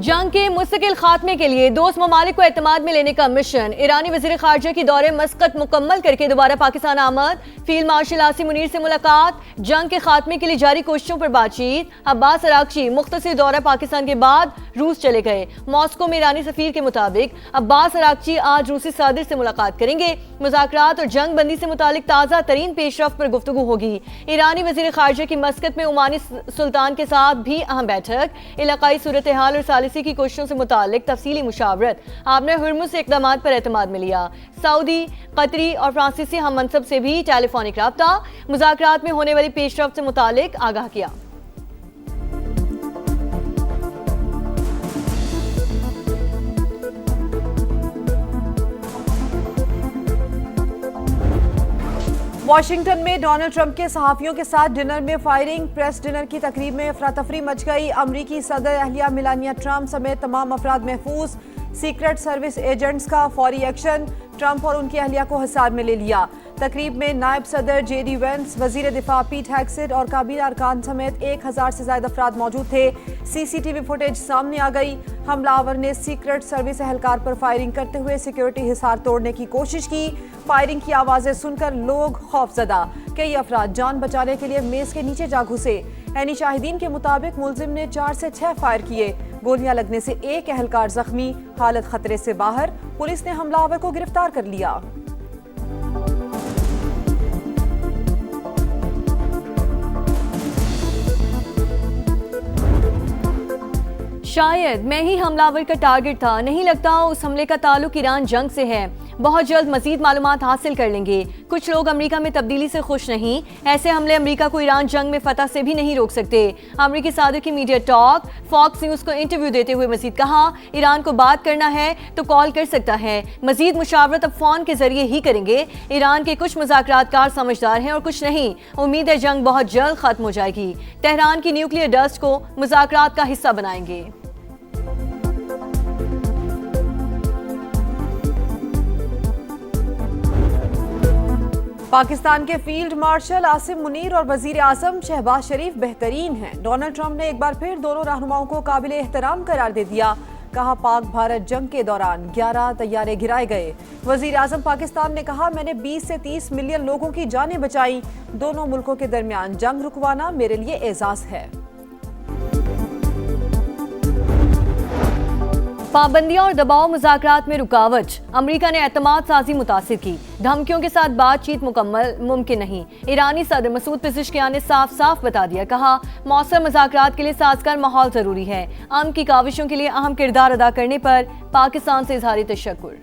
जंग के मुस्तकिल खात्मे के लिए दोस्त ममालिक को एतमाद में लेने का मिशन। ईरानी वज़ीर ख़ारजा की दौरे मस्कत मुकम्मल करके दोबारा पाकिस्तान आमद। फील्ड मार्शल आसिम मुनीर से मुलाकात। जंग के खात्मे के लिए जारी कोशिशों पर बातचीत। अब्बास अरागची मुख्तसर दौरा पाकिस्तान के बाद रूस चले गए। मॉस्को में ईरानी सफीर के मुताबिक अब्बास अरागची आज रूसी सदर से मुलाकात करेंगे। मुज़ाकरात और जंग बंदी से मुतालिक ताज़ा तरीन पेशरफ्त पर गुफ्तगू होगी। ईरानी वज़ीर ख़ारजा की मस्कत में ओमानी सुल्तान के साथ भी अहम बैठक। इलाकाई सूरत हाल और सालिसी की कोशिशों से मुतालिक तफसीली मुशावरत। आपने हुर्मुज़ से इक़दामात पर एतमाद में लिया। सऊदी, कतरी और फ्रांसीसी हम मनसब से भी टेलीफोनिक राब्ता। मुज़ाकरात में होने वाली पेशरफ्त से मुतालिक आगाह किया। वाशिंगटन में डोनाल्ड ट्रंप के सहाफ़ियों के साथ डिनर में फायरिंग। प्रेस डिनर की तकरीब में अफरा-तफरी मच गई। अमरीकी सदर अहलिया मिलानिया ट्रंप समेत तमाम अफराद महफूज। सीक्रेट सर्विस एजेंट्स का फौरी एक्शन। ट्रंप और उनकी अहलिया को हिसाब में ले लिया। तकरीब में नायब सदर जेडी वेंस, वजीर दिफा पीट हेग्सेट और काबीना अरकान समेत 1000 से ज्यादा अफराद मौजूद थे। सीसीटीवी फुटेज सामने आ गई। हमलावर ने सीक्रेट सर्विस एहलकार पर फायरिंग करते हुए सिक्योरिटी हिसार तोड़ने की कोशिश की। फायरिंग की आवाजें सुनकर लोग खौफजदा। कई अफराद जान बचाने के लिए मेज के नीचे जा घुसे। ऐनी शाहिदीन के मुताबिक मुलजिम ने 4 से 6 फायर किए। गोलियां लगने से एक एहलकार जख्मी, हालत खतरे से बाहर। पुलिस ने हमलावर को गिरफ्तार कर लिया। शायद मैं ही हमलावर का टारगेट था। नहीं लगता उस हमले का ताल्लुक ईरान जंग से है। बहुत जल्द मजीद मालूमात हासिल कर लेंगे। कुछ लोग अमेरिका में तब्दीली से खुश नहीं। ऐसे हमले अमेरिका को ईरान जंग में फतह से भी नहीं रोक सकते। अमेरिकी सदर की मीडिया टॉक। फॉक्स न्यूज़ को इंटरव्यू देते हुए मजीद कहा, ईरान को बात करना है तो कॉल कर सकता है। मजीद मुशावरत अब फोन के जरिए ही करेंगे। ईरान के कुछ मुज़ाकरातकार समझदार हैं और कुछ नहीं। उम्मीद है जंग बहुत जल्द खत्म हो जाएगी। तेहरान की न्यूक्लियर डस्ट को मुज़ाकरात का हिस्सा बनाएंगे। पाकिस्तान के फील्ड मार्शल आसिम मुनीर और वजीर आजम शहबाज शरीफ बेहतरीन हैं। डोनाल्ड ट्रंप ने एक बार फिर दोनों रहनुमाओं को काबिल एहतराम करार दे दिया। कहा, पाक भारत जंग के दौरान 11 तैयारे गिराए गए। वजीर आजम पाकिस्तान ने कहा, मैंने 20 से 30 मिलियन लोगों की जानें बचाई। दोनों मुल्कों के दरमियान जंग रुकवाना मेरे लिए एजाज है। पाबंदियां और दबाव मुज़ाकरात में रुकावट। अमेरिका ने एतमाद साजी मुतासिर की। धमकियों के साथ बातचीत मुकम्मल मुमकिन नहीं। ईरानी सदर मसूद पेज़ेश्कियान ने साफ साफ बता दिया। कहा, मौसर मुज़ाकरात के लिए साजगार माहौल जरूरी है। अमन की काविशों के लिए अहम किरदार अदा करने पर पाकिस्तान से इज़हार तशक्कुर।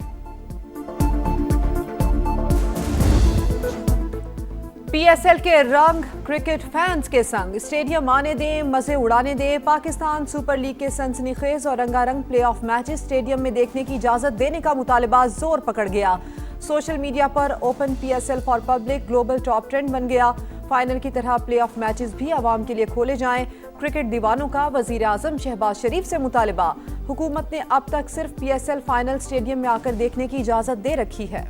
पीएसएल के रंग क्रिकेट फैंस के संग स्टेडियम आने दें, मजे उड़ाने दें। पाकिस्तान सुपर लीग के सनसनीखेज और रंगारंग प्लेऑफ मैचेस स्टेडियम में देखने की इजाजत देने का मुतालबा जोर पकड़ गया। सोशल मीडिया पर open PSL for public global top trend बन गया। फाइनल की तरह प्लेऑफ मैचेस भी आवाम के लिए खोले जाएं। क्रिकेट दीवानों का वजीर आजम शहबाज शरीफ से मुतालबा। हुकूमत ने अब तक सिर्फ पीएसएल फाइनल स्टेडियम में आकर देखने की इजाजत दे रखी है।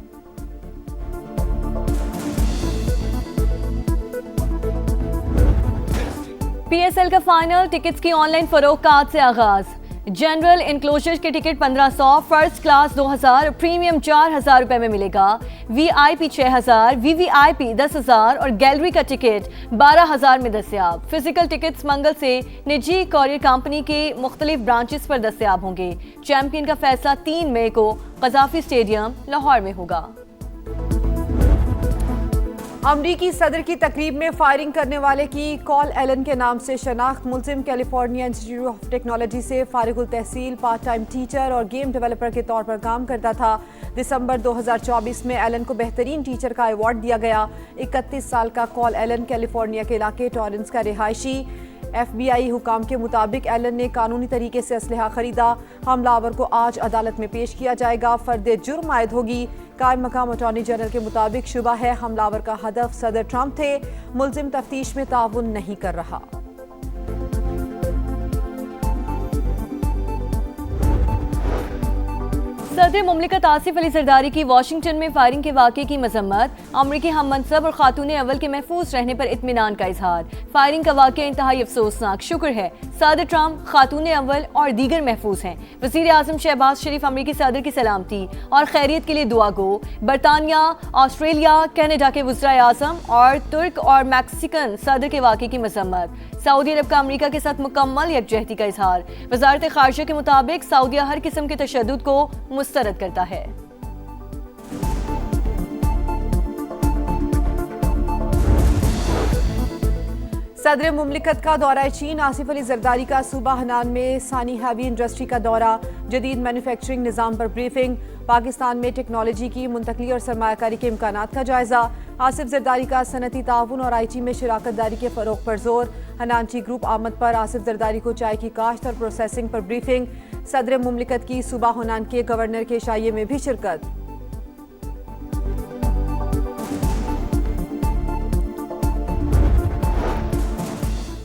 पीएसएल का फाइनल टिकट्स की ऑनलाइन फरोख्त का आज से आगाज। जनरल इनक्लोजर के टिकट 1500, फर्स्ट क्लास 2000, प्रीमियम 4000 रुपए में मिलेगा। वीआईपी 6000, वीवीआईपी 10,000 और गैलरी का टिकट 12,000 में दस्तयाब। फिजिकल टिकट्स मंगल से निजी कॉरियर कंपनी के मुख्तलिफ ब्रांचेस पर दस्तयाब होंगे। चैंपियन का फैसला 3 मई को कज़ाफी स्टेडियम लाहौर में होगा। अमरीकी सदर की तकरीब में फायरिंग करने वाले की कॉल एलन के नाम से शनाख्त। मुलजिम कैलिफोर्निया इंस्टीट्यूट ऑफ टेक्नोलॉजी से फारिगुल तहसील पार्ट टाइम टीचर और गेम डेवलपर के तौर पर काम करता था। दिसंबर 2024 में एलन को बेहतरीन टीचर का अवार्ड दिया गया। 31 साल का कॉल एलन कैलिफोर्निया के इलाके टॉरेंस का रिहायशी। FBI हुकाम के मुताबिक एलन ने कानूनी तरीके से असलहा खरीदा। हमलावर को आज अदालत में पेश किया जाएगा। फर्द जुर्म आयद होगी। कायम मकाम अटॉर्नी जनरल के मुताबिक शुबा है हमलावर का हदफ सदर ट्रंप थे। मुलजिम तफ्तीश में ताउन नहीं कर रहा। सदर मुमलिकत आसिफ अली जरदारी की वाशिंगटन में फायरिंग के वाक़े की मजम्मत, अमरीकी हम मनसब और खातून अव्वल के महफूज रहने पर इत्मीनान का इजहार। फायरिंग का वाक़या इंतहाई अफसोसनाक, शुक्र है सदर ट्रंप, खातून अव्वल और दीगर महफूज हैं। वज़ीर आज़म शहबाज शरीफ अमरीकी सदर की सलामती और खैरियत के लिए दुआ गो। बरतानिया, ऑस्ट्रेलिया, कनाडा के वज़ीर आज़म और तुर्क और मैक्सिकन सदर के वाक़े की मजम्मत। सऊदी अरब का अमरीका के साथ मुकम्मल यकजहती का इजहार। वज़ारत ख़ारिजा के मुताबिक सऊदीया हर किस्म के तशद्दुद को मुस्तरद करता है। सदर मुमलिकत का दौरा चीन, आसिफ अली जरदारी का सूबा हनान में सानी हैवी इंडस्ट्री का दौरा, जदीद मैन्युफैक्चरिंग निज़ाम पर ब्रीफिंग, पाकिस्तान में टेक्नोलॉजी की मुंतकली और सरमायाकारी के इम्कानात का जायजा। आसिफ जरदारी का सनती ताउन और आईटी में शराकत दारी के फ़रोग पर जोर। हनानची ग्रुप आमद पर आसिफ जरदारी को चाय की काश्त और प्रोसेसिंग पर ब्रीफिंग। सदर मुमलिकत की सूबा हनान के गवर्नर के शाये में भी शिरकत।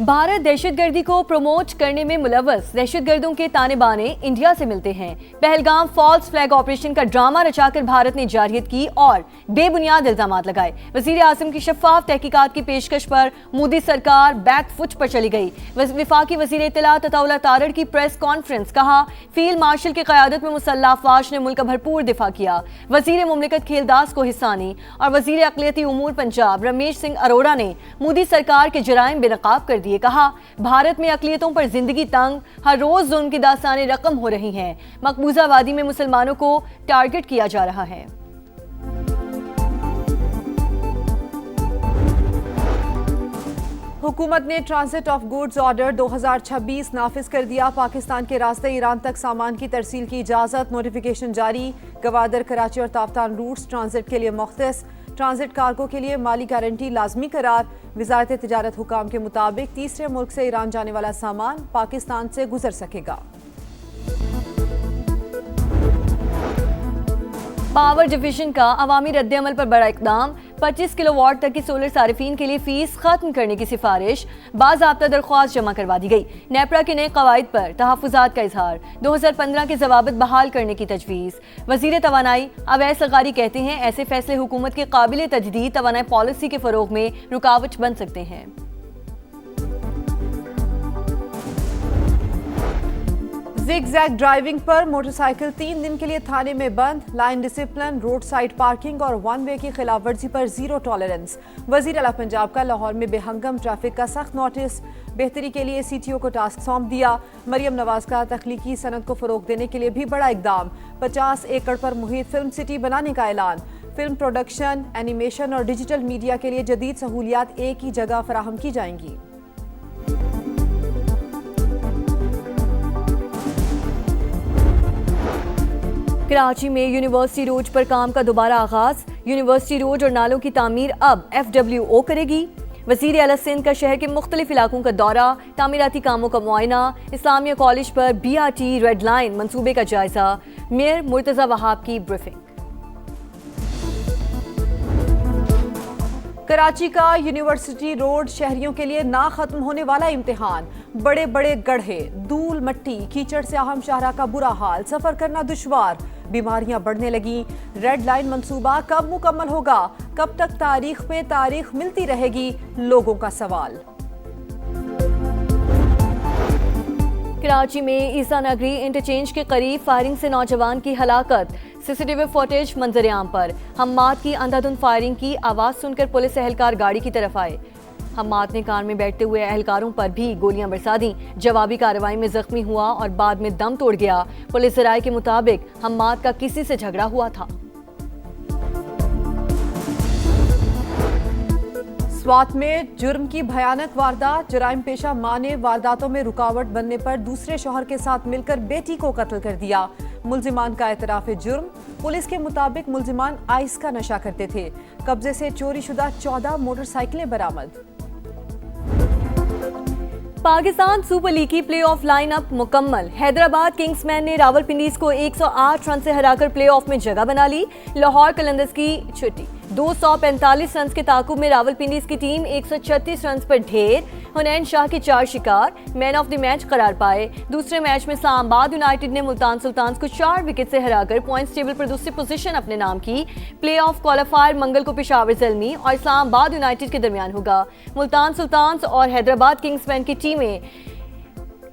भारत दहशतगर्दी को प्रमोट करने में मुलव्वस दहशतगर्दों के ताने बाने इंडिया से मिलते हैं। पहलगाम फॉल्स फ्लैग ऑपरेशन का ड्रामा रचाकर भारत ने जारियत की और बेबुनियाद इल्जाम लगाए। वज़ीर आज़म की शफाफ तहकीकात की पेशकश पर मोदी सरकार बैक फुट पर चली गई। वफाकी वज़ीर इत्तलात अताउल्लाह तारड़ की प्रेस कॉन्फ्रेंस, कहा फील्ड मार्शल की क़यादत में मुसल्लह अफ़वाज ने मुल्क का भरपूर दिफा किया। वज़ीर मुमलिकत खेलदास को हिस्सानी और वज़ीर अक़लियती उमूर पंजाब रमेश सिंह अरोड़ा ने मोदी सरकार के जराइम बेनकाब कर दिए। कहा भारत में अक़लियतों पर जिंदगी तंग, हर रोज जुल्म की दास्तानें रकम हो रही हैं। मकबूजा वादी में मुसलमानों को टारगेट किया जा रहा है। हुकूमत ने ट्रांजिट ऑफ गुड्स ऑर्डर 2026 नाफिज कर दिया। पाकिस्तान के रास्ते ईरान तक सामान की तरसील की इजाज़त, नोटिफिकेशन जारी। गवादर, कराची और ताफ्तान रूट्स ट्रांजिट के लिए मुख्तस। ट्रांजिट कार्गो के लिए माली गारंटी लाजमी करार। वज़ारत तिजारत हुकाम के मुताबिक तीसरे मुल्क से ईरान जाने वाला सामान पाकिस्तान से गुजर सकेगा। पावर डिवीजन का अवामी रद्द-ए-अमल पर बड़ा इकदाम, 25 किलोवाट तक की सोलर सारिफीन के लिए फीस खत्म करने की सिफारिश। बाज़ाब्ता दरख्वास्त जमा करवा दी गई। नेपरा के नए कवायद पर तहफ़्फ़ुज़ात का इजहार। 2015 के ज़वाबित बहाल करने की तजवीज़। वज़ीर तवानाई अवैस लगारी कहते हैं ऐसे फैसले हुकूमत के काबिल तजदीद तवानाई पॉलिसी के फ़रोग में रुकावट बन सकते हैं। ज़िग-ज़ैग ड्राइविंग पर मोटरसाइकिल 3 दिन के लिए थाने में बंद। Line discipline, road side parking और वन वे की खिलाफ वर्जी पर जीरो टॉलरेंस। वज़ीर आला पंजाब का लाहौर में बेहंगम ट्रैफिक का सख्त नोटिस। बेहतरी के लिए CTO को टास्क सौंप दिया। मरियम नवाज का तख्लीकी सनत को फरोग देने के लिए भी बड़ा इकदाम। 50 एकड़ पर मुहित फिल्म सिटी बनाने का ऐलान। फिल्म प्रोडक्शन, एनिमेशन और डिजिटल मीडिया के लिए जदीद सहूलियात एक ही जगह फराहम की जाएंगी। कराची में यूनिवर्सिटी रोड पर काम का दोबारा आगाज। यूनिवर्सिटी रोड और नालों की तामीर अब FWO करेगी। वज़ीर आला सिंध का शहर के मुख्तलिफ इलाकों का दौरा, तामीराती कामों का मुआयना। इस्लामिया कॉलेज पर BRT रेड लाइन मंसूबे का जायजा। मेयर मुर्तज़ा वहाब की ब्रीफिंग। कराची का यूनिवर्सिटी रोड शहरियों के लिए ना खत्म होने वाला इम्तिहान। बड़े बड़े गड्ढे, धूल, मिट्टी, कीचड़ से अहम शाहरा का बुरा हाल, सफर करना दुश्वार, बीमारियां बढ़ने लगी। रेड लाइन मंसूबा कब मुकम्मल होगा? कब तक तारीख पे तारीख मिलती रहेगी? लोगों का सवाल। कराची में ईसा नगरी इंटरचेंज के करीब फायरिंग से नौजवान की हलाकत। CCTV फुटेज मंजर-ए-आम पर। हम्माद की अंधाधुंध फायरिंग की आवाज सुनकर पुलिस एहलकार गाड़ी की तरफ आए। हम्माद ने कार में बैठते हुए एहलकारों पर भी गोलियां बरसा दी। जवाबी कार्रवाई में जख्मी हुआ और बाद में दम तोड़ गया। पुलिस राय के मुताबिक हम्माद का किसी से झगड़ा हुआ था। स्वात में जुर्म की भयानक वारदात। जराइम पेशा मां ने वारदातों में रुकावट बनने पर दूसरे शौहर के साथ मिलकर बेटी को कत्ल कर दिया। मुल्जिमान का एतराफ़ जुर्म। पुलिस के मुताबिक मुल्जिमान आइस का नशा करते थे। कब्जे से चोरी शुदा 14 मोटरसाइकिलें बरामद। पाकिस्तान सुपर लीग की प्लेऑफ लाइनअप मुकम्मल। हैदराबाद किंग्समैन ने रावलपिंडीज को 108 रन से हराकर प्लेऑफ में जगह बना ली। लाहौर कलंदर्स की छुट्टी। 245 रन के ताकुब में रावलपिंडीज की टीम 136 रन पर ढेर। हुनैन शाह के 4 शिकार मैन ऑफ द मैच करार पाए। दूसरे मैच में इस्लामाबाद यूनाइटेड ने मुल्तान सुल्तान्स को 4 विकेट से हराकर पॉइंट्स टेबल पर दूसरी पोजीशन अपने नाम की। प्लेऑफ क्वालिफायर मंगल को पेशावर ज़ल्मी और इस्लामाबाद यूनाइटेड के दरमियान होगा। मुल्तान सुल्तान्स और हैदराबाद किंग्समैन की टीमें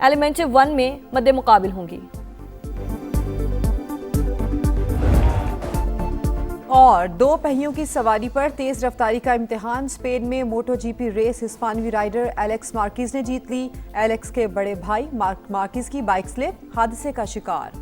एलिमेंट 1 में मद्दे मुकाबिल होंगी। और 2 पहियों की सवारी पर तेज रफ्तारी का इम्तिहान। स्पेन में मोटो जीपी रेस हिस्पानवी राइडर एलेक्स मार्किज ने जीत ली। एलेक्स के बड़े भाई मार्किज की बाइक स्लिप, हादसे का शिकार।